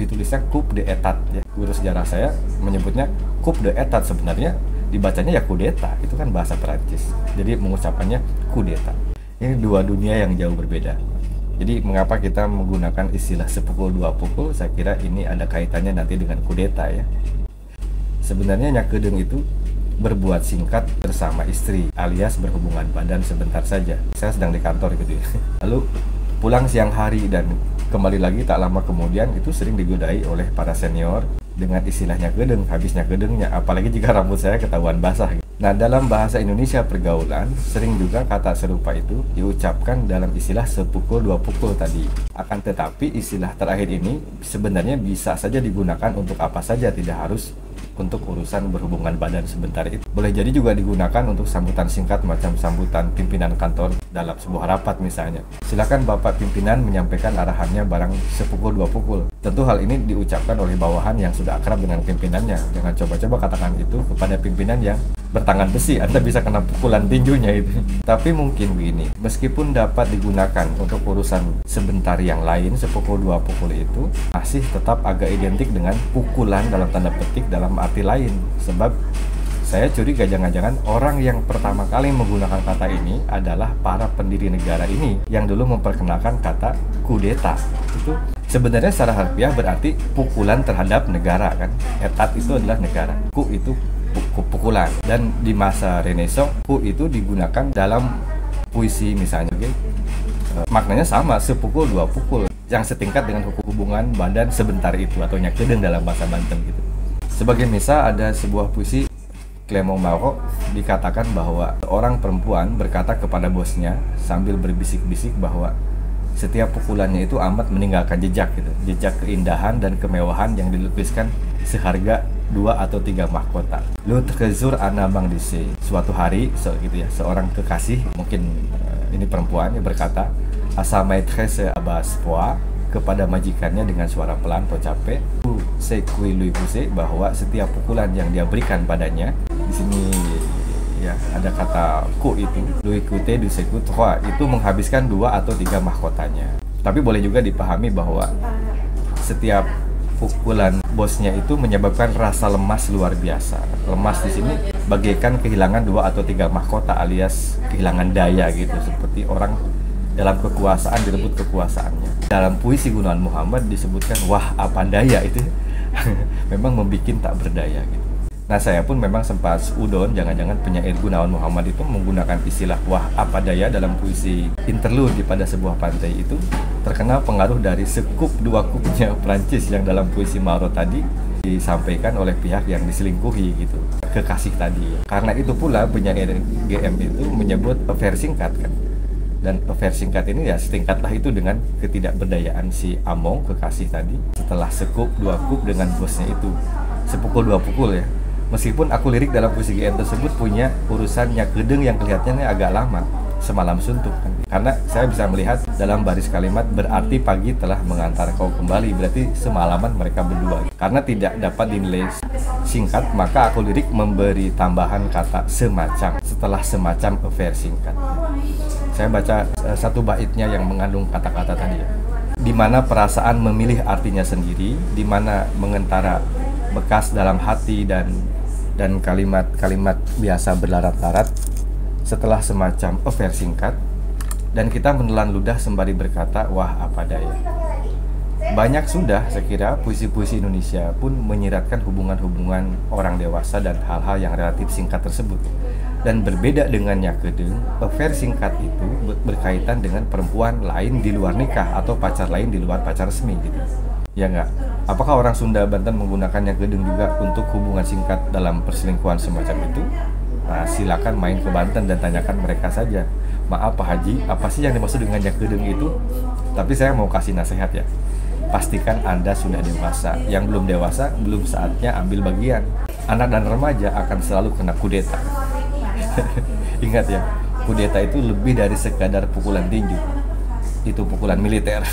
ditulisnya coup d'etat ya. Guru sejarah saya menyebutnya coup d'etat, sebenarnya dibacanya ya kudeta, itu kan bahasa Perancis. Jadi mengucapkannya kudeta. Ini dua dunia yang jauh berbeda. Jadi mengapa kita menggunakan istilah sepukul dua pukul? Saya kira ini ada kaitannya nanti dengan kudeta ya. Sebenarnya nyakedeng itu berbuat singkat bersama istri, alias berhubungan badan sebentar saja. Saya sedang di kantor gitu ya. Lalu pulang siang hari dan kembali lagi tak lama kemudian, itu sering digodai oleh para senior dengan istilahnya gedeng, habisnya gedengnya, apalagi jika rambut saya ketahuan basah. Nah, dalam bahasa Indonesia pergaulan, sering juga kata serupa itu diucapkan dalam istilah sepukul dua pukul tadi. Akan tetapi istilah terakhir ini sebenarnya bisa saja digunakan untuk apa saja, tidak harus untuk urusan berhubungan badan sebentar itu. Boleh jadi juga digunakan untuk sambutan singkat macam sambutan pimpinan kantor dalam sebuah rapat misalnya. Silakan Bapak pimpinan menyampaikan arahannya barang sepukul dua pukul. Tentu hal ini diucapkan oleh bawahan yang sudah akrab dengan pimpinannya. Jangan coba-coba katakan itu kepada pimpinan yang bertangan besi, Anda bisa kena pukulan tinjunya itu. Tapi mungkin begini, meskipun dapat digunakan untuk urusan sebentar yang lain, sepukul dua pukul itu masih tetap agak identik dengan pukulan dalam tanda petik dalam arti lain. Sebab saya curiga jangan-jangan orang yang pertama kali menggunakan kata ini adalah para pendiri negara ini yang dulu memperkenalkan kata kudeta. Itu sebenarnya secara harfiah berarti pukulan terhadap negara kan. Etat itu adalah negara. Ku itu pukulan. Dan di masa Renaissance, ku itu digunakan dalam puisi misalnya. Maknanya sama, sepukul dua pukul, yang setingkat dengan hubungan badan sebentar itu, atau nyakedeng dalam bahasa Banten gitu. Sebagai misal ada sebuah puisi Clément Marot dikatakan bahwa orang perempuan berkata kepada bosnya sambil berbisik-bisik bahwa setiap pukulannya itu amat meninggalkan jejak gitu, jejak keindahan dan kemewahan yang dilukiskan seharga 2 atau 3 mahkota. L'autre jour ana bang dise. Suatu hari gitu ya, seorang kekasih, mungkin ini perempuan, yang berkata asa maîtresse abas poa, kepada majikannya dengan suara pelan atau capek, bahwa setiap pukulan yang dia berikan padanya, di sini ya ada kata ku itu, itu menghabiskan 2 atau 3 mahkotanya. Tapi boleh juga dipahami bahwa setiap pukulan bosnya itu menyebabkan rasa lemas luar biasa. Lemas di sini bagaikan kehilangan 2 atau 3 mahkota, alias kehilangan daya gitu, seperti orang dalam kekuasaan direbut kekuasaannya. Dalam puisi Gunawan Muhammad disebutkan wah apa daya itu memang membuat tak berdaya gitu. Nah, saya pun memang sempat udon jangan-jangan penyair Gunawan Muhammad itu menggunakan istilah wah apa daya dalam puisi interlude pada sebuah pantai itu terkena pengaruh dari sekup dua kupnya Prancis yang dalam puisi Marot tadi disampaikan oleh pihak yang diselingkuhi gitu, kekasih tadi. Karena itu pula penyair GM itu menyebut affair singkat kan. Dan affair singkat ini ya setingkatlah itu dengan ketidakberdayaan si Among, kekasih tadi, setelah sekup dua kup dengan bosnya itu. Sepukul dua pukul ya. Meskipun aku lirik dalam puisi GM tersebut punya urusan nyakedeng yang kelihatannya agak lama, semalam suntuk kan. Karena saya bisa melihat dalam baris kalimat berarti pagi telah mengantar kau kembali, berarti semalaman mereka berdua. Karena tidak dapat dinilai singkat, maka aku lirik memberi tambahan kata semacam setelah semacam affair singkat. Saya baca satu baitnya yang mengandung kata-kata tadi ya. Di mana perasaan memilih artinya sendiri, di mana mengentara bekas dalam hati dan kalimat-kalimat biasa berlarat-larat setelah semacam affair singkat, dan kita menelan ludah sembari berkata wah apa daya. Banyak sudah saya kira puisi-puisi Indonesia pun menyiratkan hubungan-hubungan orang dewasa dan hal-hal yang relatif singkat tersebut. Dan berbeda dengan nyakedeng, affair singkat itu berkaitan dengan perempuan lain di luar nikah atau pacar lain di luar pacar resmi gitu. Ya enggak? Apakah orang Sunda Banten menggunakan nyakedeng juga untuk hubungan singkat dalam perselingkuhan semacam itu? Nah, silakan main ke Banten dan tanyakan mereka saja. Maaf Pak Haji, apa sih yang dimaksud dengan nyakedeng itu? Tapi saya mau kasih nasihat ya. Pastikan Anda sudah dewasa. Yang belum dewasa, belum saatnya ambil bagian. Anak dan remaja akan selalu kena kudeta. Ingat ya, kudeta itu lebih dari sekadar pukulan tinju. Itu pukulan militer.